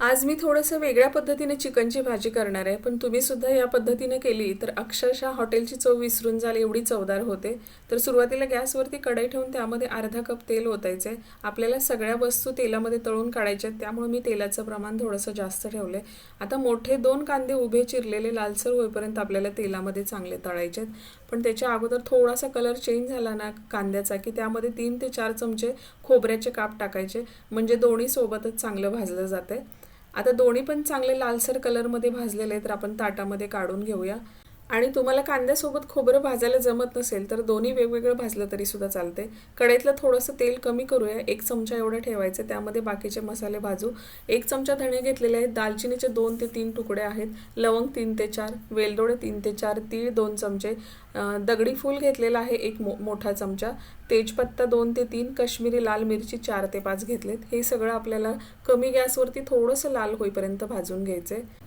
आज मी थोडंसं वेगळ्या पद्धतीने चिकनची भाजी करणार आहे, पण तुम्ही सुद्धा या पद्धतीने केली तर अक्षरशः हॉटेलची चव विसरून जाल एवढी चवदार होते. तर सुरुवातीला गॅसवरती कढई ठेवून त्यामध्ये अर्धा कप तेल ओतायचं आहे. आपल्याला सगळ्या वस्तू तेलामध्ये तळून काढायच्या आहेत, त्यामुळे मी तेलाचं प्रमाण थोडंसं जास्त ठेवलं आहे. आता मोठे 2 कांदे उभे चिरलेले लालसर होईपर्यंत आपल्याला तेलामध्ये चांगले तळायचे आहेत. पण त्याच्या अगोदर थोडासा कलर चेंज झाला ना कांद्याचा, की त्यामध्ये 3 ते 4 चमचे खोबऱ्याचे काप टाकायचे, म्हणजे दोन्ही सोबतच चांगलं भाजलं जातं आहे. आता दोन्ही पण चांगले लालसर कलरमध्ये भाजलेले आहेत, तर आपण ताटामध्ये काढून घेऊया. आणि तुम्हाला कांद्यासोबत खोबरं भाजायला जमत नसेल तर दोन्ही वेगवेगळं भाजलं तरी सुद्धा चालते. कढईतलं थोडंसं तेल कमी करूया, 1 चमचा एवढं ठेवायचं, त्यामध्ये बाकीचे मसाले भाजू. 1 चमचा धणे घेतलेले आहेत, दालचिनीचे 2 ते 3 तुकडे आहेत, लवंग 3 ते 4, वेलदोडे 3 ते 4, तीळ 2 चमचे, दगडी फूल घेतलेला आहे 1 मोठा चमचा, तेजपत्ता 2 ते 3, काश्मीरी लाल मिरची 4 ते 5 घेतलेत. हे सगळं आपल्याला कमी गॅसवरती थोडंसं लाल होईपर्यंत भाजून घ्यायचं आहे.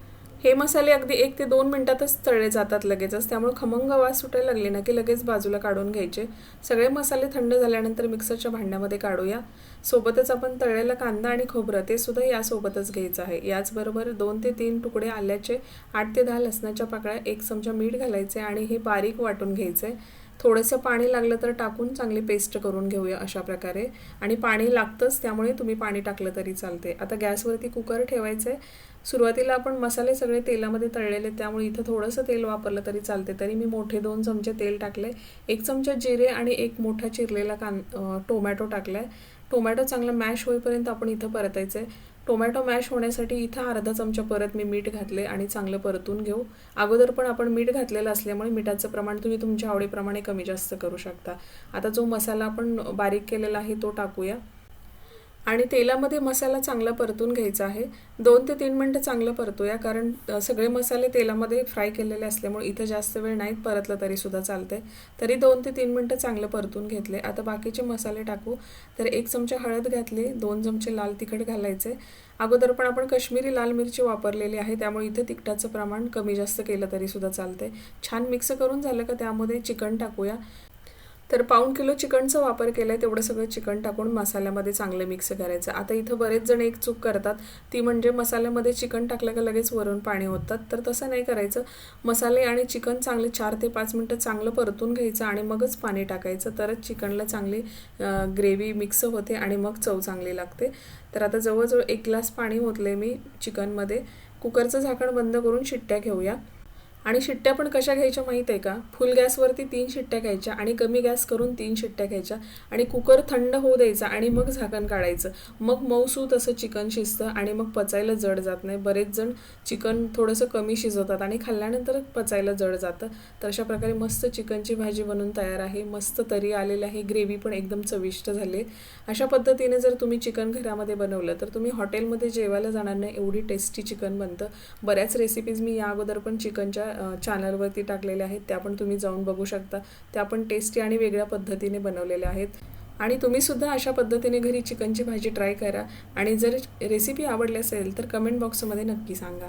हे मसाले अगदी 1 ते 2 मिनिटातच तळले जातात लगेचच, त्यामुळे खमंग वास सुटायला लागले ना की लगेच बाजूला काढून घ्यायचे. सगळे मसाले थंड झाल्यानंतर मिक्सरच्या भांड्यामध्ये काढूया. सोबतच आपण तळलेला कांदा आणि खोबरं ते सुद्धा यासोबतच घ्यायचं आहे. याचबरोबर 2 ते 3 तुकडे आल्याचे, 8 ते 10 लसणाच्या पाकळ्या, 1 चमचा मीठ घालायचे आणि हे बारीक वाटून घ्यायचे. थोडंसं पाणी लागलं तर टाकून चांगली पेस्ट करून घेऊया अशा प्रकारे. आणि पाणी लागतंच, त्यामुळे तुम्ही पाणी टाकलं तरी चालते. आता गॅसवरती कुकर ठेवायचं आहे. सुरुवातीला आपण मसाले सगळे तेलामध्ये तळलेले, त्यामुळे इथं थोडंसं तेल वापरलं तरी चालते. तरी मी मोठे 2 चमचे तेल टाकले, 1 चमचा जिरे आणि 1 मोठा चिरलेला टोमॅटो टाकला आहे. टोमॅटो चांगला मॅश होईपर्यंत आपण इथं परतायचं आहे. टोमॅटो मॅश होण्यासाठी इथं अर्धा चमचा परत मी मीठ घातले आणि चांगलं परतून घेऊ. अगोदर पण आपण मीठ घातलेलं असल्यामुळे मिठाचं प्रमाण तुम्ही तुमच्या आवडीप्रमाणे कमी जास्त करू शकता. आता जो मसाला आपण बारीक केलेला आहे तो टाकूया आणि तेलामध्ये मसाला चांगला परतून घ्यायचा आहे. 2 ते 3 मिनटं चांगलं परतूया, कारण सगळे मसाले तेलामध्ये फ्राय केलेले असल्यामुळे इथं जास्त वेळ नाहीत परतलं तरी सुद्धा चालते. तरी 2 ते 3 मिनटं चांगलं परतून घेतले. आता बाकीचे मसाले टाकू. तर 1 चमचा हळद घातली, 2 चमचे लाल तिखट घालायचे. अगोदर पण आपण काश्मीरी लाल मिरची वापरलेली आहे, त्यामुळे इथं तिखटाचं प्रमाण कमी जास्त केलं तरी सुद्धा चालते. छान मिक्स करून झालं का त्यामध्ये चिकन टाकूया. तर पाऊण किलो चिकनचा वापर केला आहे, तेवढं सगळं चिकन टाकून मसाल्यामध्ये चांगलं मिक्स करायचं. आता इथं बरेच जण एक चूक करतात, ती म्हणजे मसाल्यामध्ये चिकन टाकलं का लगेच वरून पाणी ओततात. तर तसं नाही करायचं. मसाले आणि चिकन चांगले 4 ते 5 मिनटं चांगलं परतून घ्यायचं आणि मगच पाणी टाकायचं, तरच चिकनला चांगली ग्रेव्ही मिक्स होते आणि मग चव चांगली लागते. तर आता जवळजवळ 1 ग्लास पाणी ओतले मी चिकनमध्ये. कुकरचं झाकण बंद करून शिट्ट्या घेऊया. आणि शिट्ट्या पण कशा घ्यायच्या माहीत आहे का? फुल गॅसवरती 3 शिट्ट्या घ्यायच्या आणि कमी गॅस करून 3 शिट्ट्या घ्यायच्या आणि कुकर थंड होऊ द्यायचा आणि मग झाकण काढायचं. मग मऊसूत असं चिकन शिजतं आणि मग पचायला जड जात नाही. बरेच जण चिकन थोडंसं कमी शिजवतात आणि खाल्ल्यानंतर पचायला जड जातं. तर अशा प्रकारे मस्त चिकनची भाजी बनून तयार आहे. मस्त तरी आलेली आहे, ग्रेव्ही पण एकदम चविष्ट झाली. अशा पद्धतीने जर तुम्ही चिकन घरामध्ये बनवलं तर तुम्ही हॉटेलमध्ये जेवायला जाणार नाही, एवढी टेस्टी चिकन बनतं. बऱ्याच रेसिपीज मी या अगोदर पण चिकनच्या चॅनलवरती टाकलेल्या आहेत, त्या पण तुम्ही जाऊन बघू शकता. त्या पण टेस्टी आणि वेगळ्या पद्धतीने बनवलेल्या आहेत. आणि तुम्ही सुद्धा अशा पद्धतीने घरी चिकनची भाजी ट्राय करा आणि जर रेसिपी आवडली असेल तर कमेंट बॉक्समध्ये नक्की सांगा.